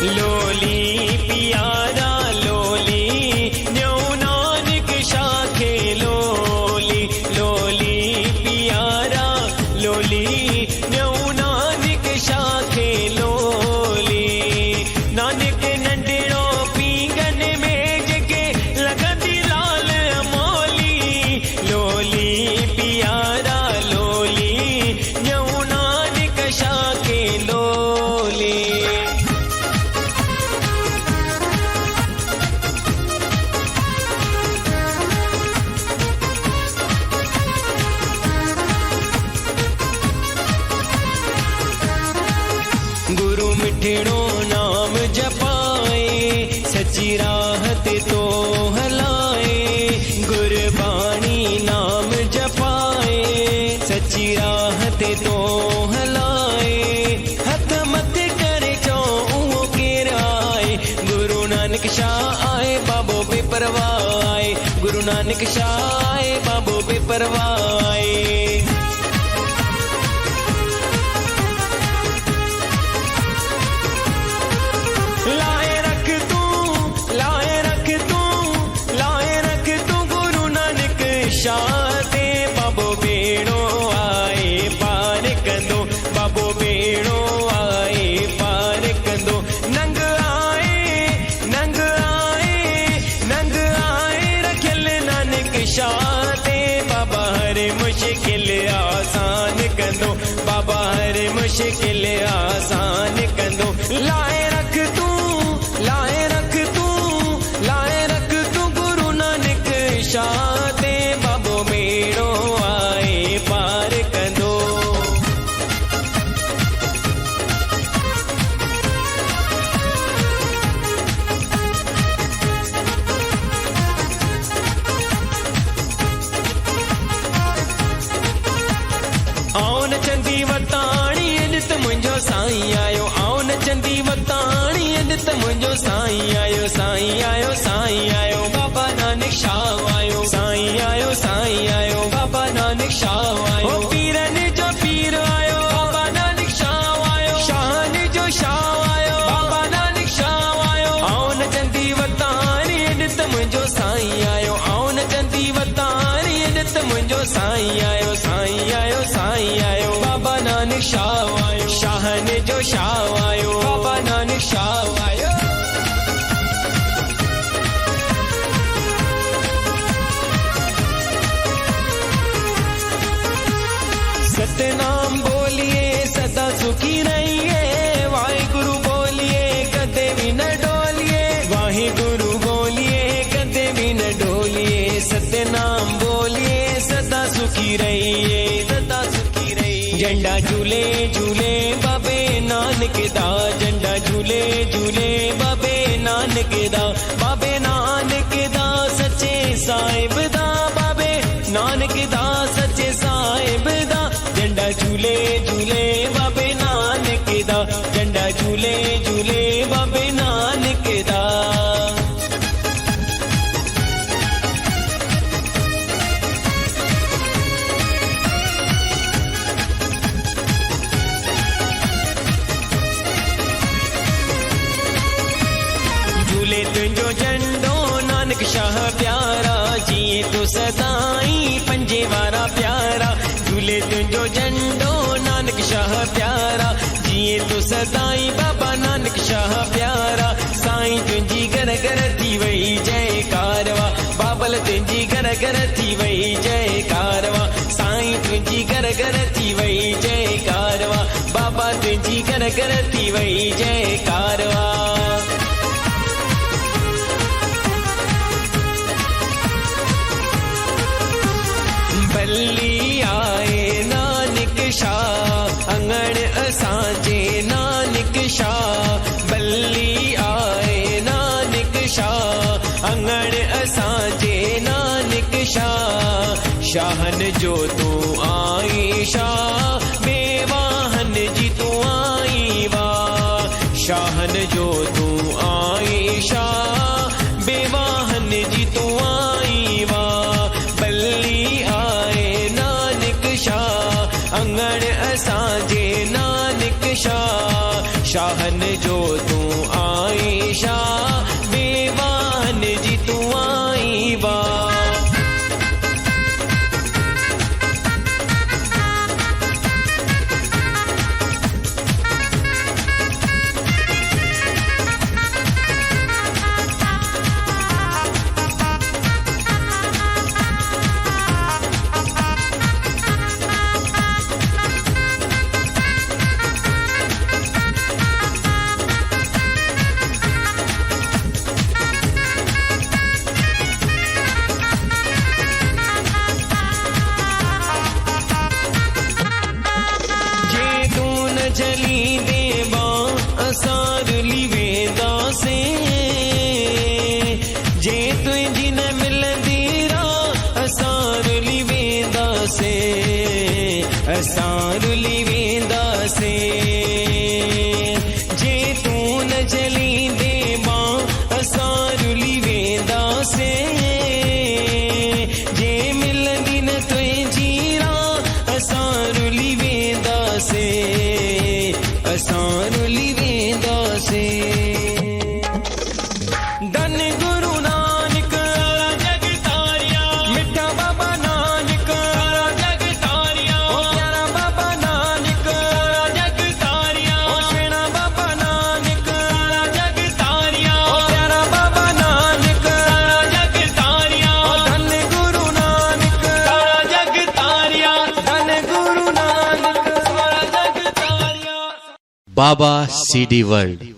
Lolly प्यारा लोली न्यू नानक शाखे लोली लोली प्यारा लोली न्यू नानक शाखे लोली नानक नंढड़ो पींगन में जगे लगंदी लाल अमोली लोली प्यारा लोली न्यू नानक शाखे लोली गुरु मिठड़ो नाम जपाए सच्ची राह ते तो हलाए गुरबाणी नाम जपाए सच्ची राह ते तो हलाए हथ मत करे चो उहो केर आए गुरु नानक शाह आए बाबो बेपरवाह आए गुरु नानक शाह आए बाबो बेपरवाह आए लाए रख तू गुरु नानक शाह ते बाबो बेड़ो आए पार कंदो बाबो बेड़ो आए पार कंदो नंग आए रखियल नानक शाह ते बाबा हर मुश्किल आसान कंदो बाबा हर मुश्किल आसान कंदो लाए रख तू गुरु नानक शाह ते बाबो बेड़ो आए पार कंदो आओ नचंदी वताणी नित मुंहिंजो साईं आयो आओ नचंदी वताणी नित मुंहिंजो साईं आयो साईं आयो साईं आयो बाबा नानक शाह आयो साईं आयो बाबा नानक शाह आयो पीरन जो पीर आयो बाबा नानक शाह आयो शाहन जो शाह आयो बाबा नानक शाह आयो आओ नचंदी वताणी नित मुंहिंजो साईं आयो आओ नचंदी वताणी नित मुंहिंजो साईं आयो साईं आयो बाबा नानक शाह आयो शाहन जो शाह आयो बाबा नानक शाह आयो सतनाम बोलिए सदा सुखी रहिए वाहिगुरु बोलिए कदे भी न डोलिए वाहिगुरु बोलिए कदे भी न डोलिए सतनाम बोलिए सदा सुखी रहिए झंडा झूले झूले बाबे नानक दा झंडा झूले झूले बाबे नानक दा सच्चे साहिब दा बाबे नानक दा सच्चे साहिब दा झंडा झूले झूले बाबे नानक दा झंडा झूले झूले बाबे नानक दा झूले तुंहिंजो झंडो नानक शाह प्यारा जिए तो सदाई पंजे वारा प्यारा झूले तुंहिंजो झंडो नानक शाह प्यारा जिए तो सदाई बाबा नानक शाह प्यारा साईं तुंहिंजी घर घर थी वई जय कारवा बाबल तुंहिंजी घर घर थी वई जय कारवा साईं तुंहिंजी घर घर थी वई जय कारवा बाबा तुंहिंजी घर घर थी वई जय कारवा बल्ली आए नानक शाह अंगण असांजे नानक शाह बल्ली आए नानक शाह अंगण असांजे नानक शाह शाहन जो तू आई शाह बेवाहन जी तू आई वाह शाहन जो तू आई शाह बेवाहन जी तू आई वाह बल्ली आए नानक शाह अंगण असांजे नानक शाह शाहन जो तू आ असां रुली वेंदासे जे तू न जलींदे मां असां रुली वेंदासे जे मिलंदी न तुंहिंजी राह असां रुली वेंदासे असां रुली वेंदासे धन गुरु नानक जग तारिया मिठा बाबा नानक जग तारिया प्यारा बाबा नानक जग तारिया शेणा बाबा नानक जग तारिया प्यारा बाबा नानक जग तारिया धन गुरु नानक जग तारिया धन गुरु नानक जग तारिया। बाबा CD वर्ल्ड।